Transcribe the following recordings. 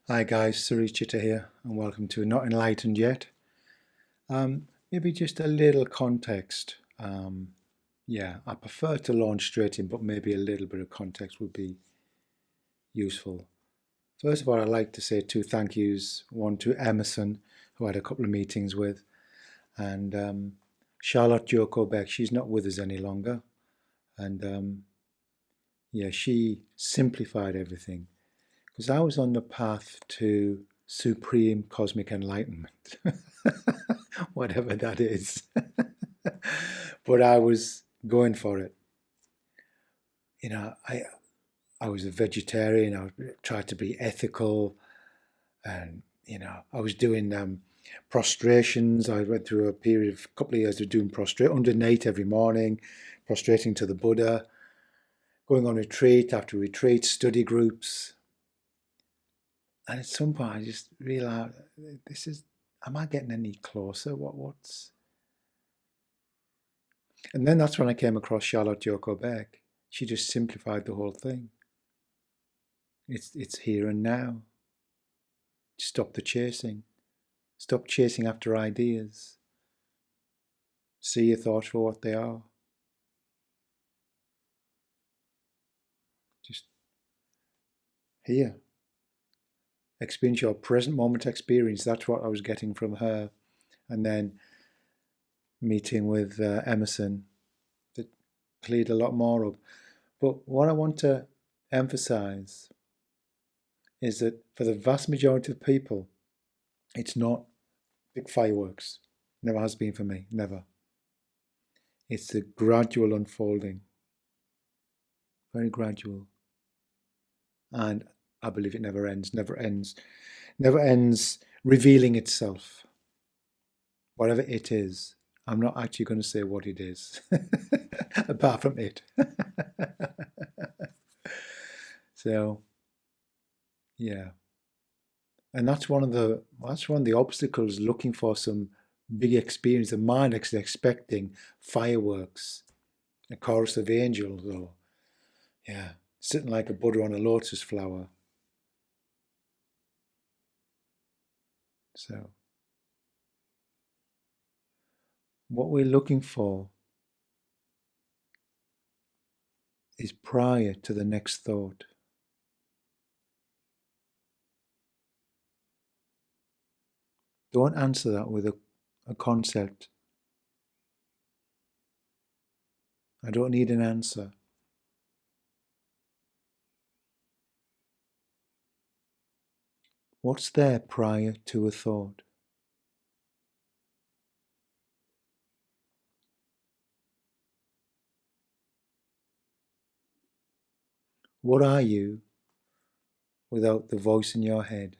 Hi guys, Suryacitta here, and welcome to Not Enlightened Yet. Maybe just a little context. Yeah, I prefer to launch straight in, but maybe a little bit of context would be useful. First of all, I'd like to say two thank yous. One to Emerson, who I had a couple of meetings with, and Charlotte Joko Beck. She's not with us any longer, and yeah, she simplified everything. Because I was on the path to supreme cosmic enlightenment, whatever that is. But I was going for it. You know, I was a vegetarian. I tried to be ethical, and I was doing prostrations. I went through a period of a couple of years of doing prostrate under night every morning, prostrating to the Buddha, going on retreat after retreat, study groups. And at some point, I just realized, this is, am I getting any closer? What's? And then that's when I came across Charlotte Joko Beck. She just simplified the whole thing. It's here and now. Stop the chasing. Stop chasing after ideas. See your thoughts for what they are. Just here. Experience your present moment experience. That's what I was getting from her. And then meeting with Emerson that cleared a lot more up. But what I want to emphasize is that for the vast majority of people, it's not big fireworks. Never has been for me, never. It's the gradual unfolding, very gradual. And I believe it never ends, never ends revealing itself. Whatever it is, I'm not actually going to say what it is, apart from it. So, yeah. And that's one of the obstacles, looking for some big experience. The mind is expecting fireworks, a chorus of angels, or yeah, sitting like a Buddha on a lotus flower. So what we're looking for is prior to the next thought. Don't answer that with a concept. I don't need an answer. What's there prior to a thought? What are you without the voice in your head?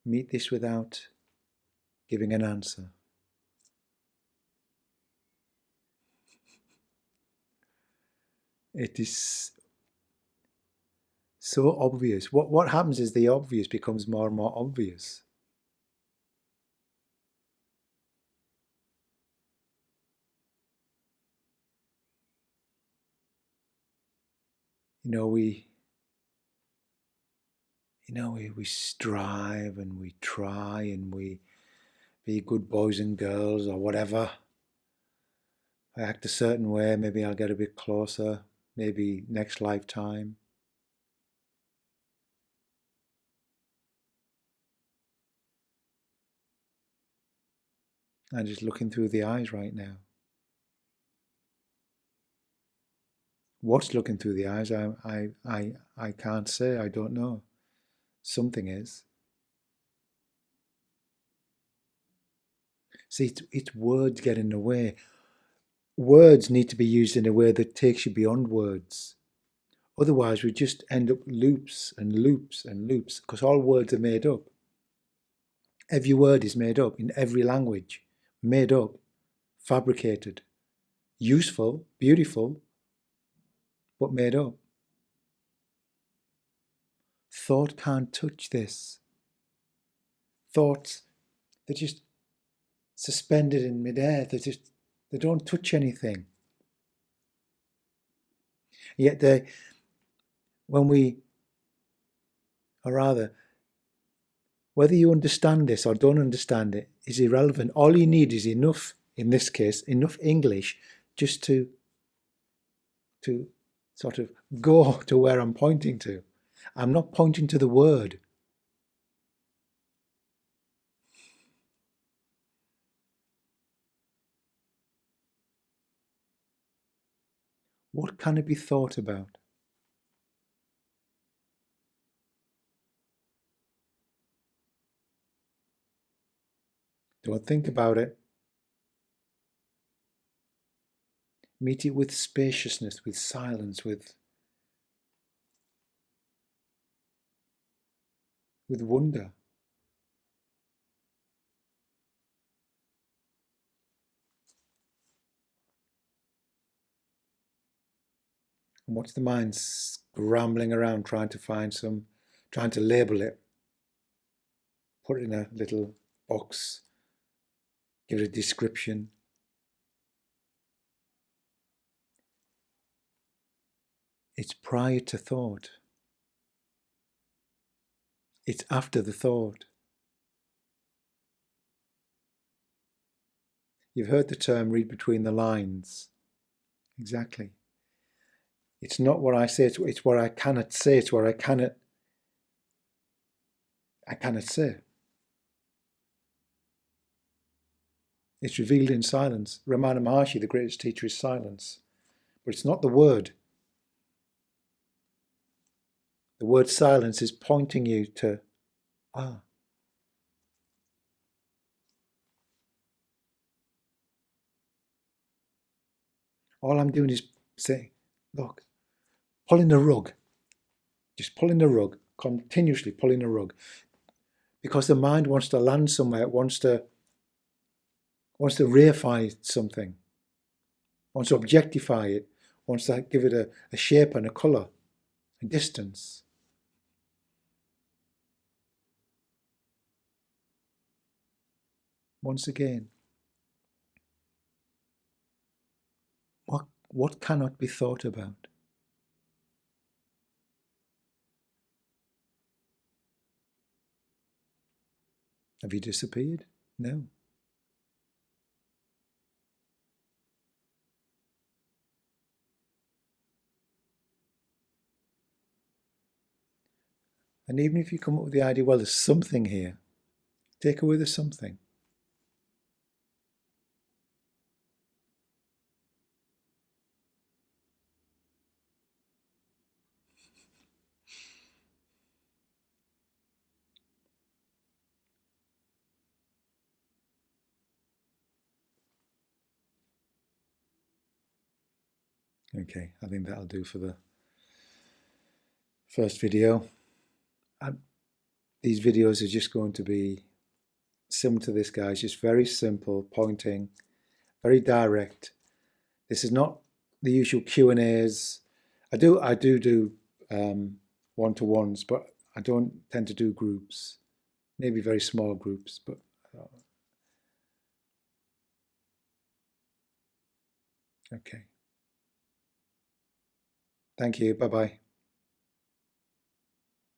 Meet this without giving an answer. It is so obvious. What happens is the obvious becomes more and more obvious. You know, we we strive and we try and we be good boys and girls or whatever. I act a certain way, maybe I'll get a bit closer, maybe next lifetime. I'm just looking through the eyes right now. What's looking through the eyes? I can't say. I don't know. Something is. See, it's words get in the way. Words need to be used in a way that takes you beyond words. Otherwise, we just end up loops and loops and loops because all words are made up. Every word is made up in every language, made up, fabricated, useful, beautiful, but made up. Thought can't touch this. Thoughts, they just suspended in midair. They don't touch anything. Yet when we, or rather, whether you understand this or don't understand it is irrelevant. All you need is enough, in this case, enough English just to sort of go to where I'm pointing to. I'm not pointing to the word. What can it be thought about? Don't think about it. Meet it with spaciousness, with silence, with wonder. And watch the mind scrambling around trying to label it, put it in a little box, give it a description. It's prior to thought. It's after the thought. You've heard the term read between the lines. Exactly. It's not what I say, it's what I cannot say, it's what I cannot say. It's revealed in silence. Ramana Maharshi, the greatest teacher, is silence. But it's not the word. The word silence is pointing you to, all I'm doing is saying, look, pulling the rug. Just pulling the rug, continuously pulling the rug. Because the mind wants to land somewhere, it wants to reify something, wants to objectify it, wants to give it a shape and a colour, a distance. Once again, what cannot be thought about? Have you disappeared? No. And even if you come up with the idea, well, there's something here, take away the something. Okay, I think that'll do for the first video. These videos are just going to be similar to this, guys, just very simple, pointing, very direct. This is not the usual Q&As. I do one-to-ones, but I don't tend to do groups, maybe very small groups, but okay. Thank you. Bye-bye.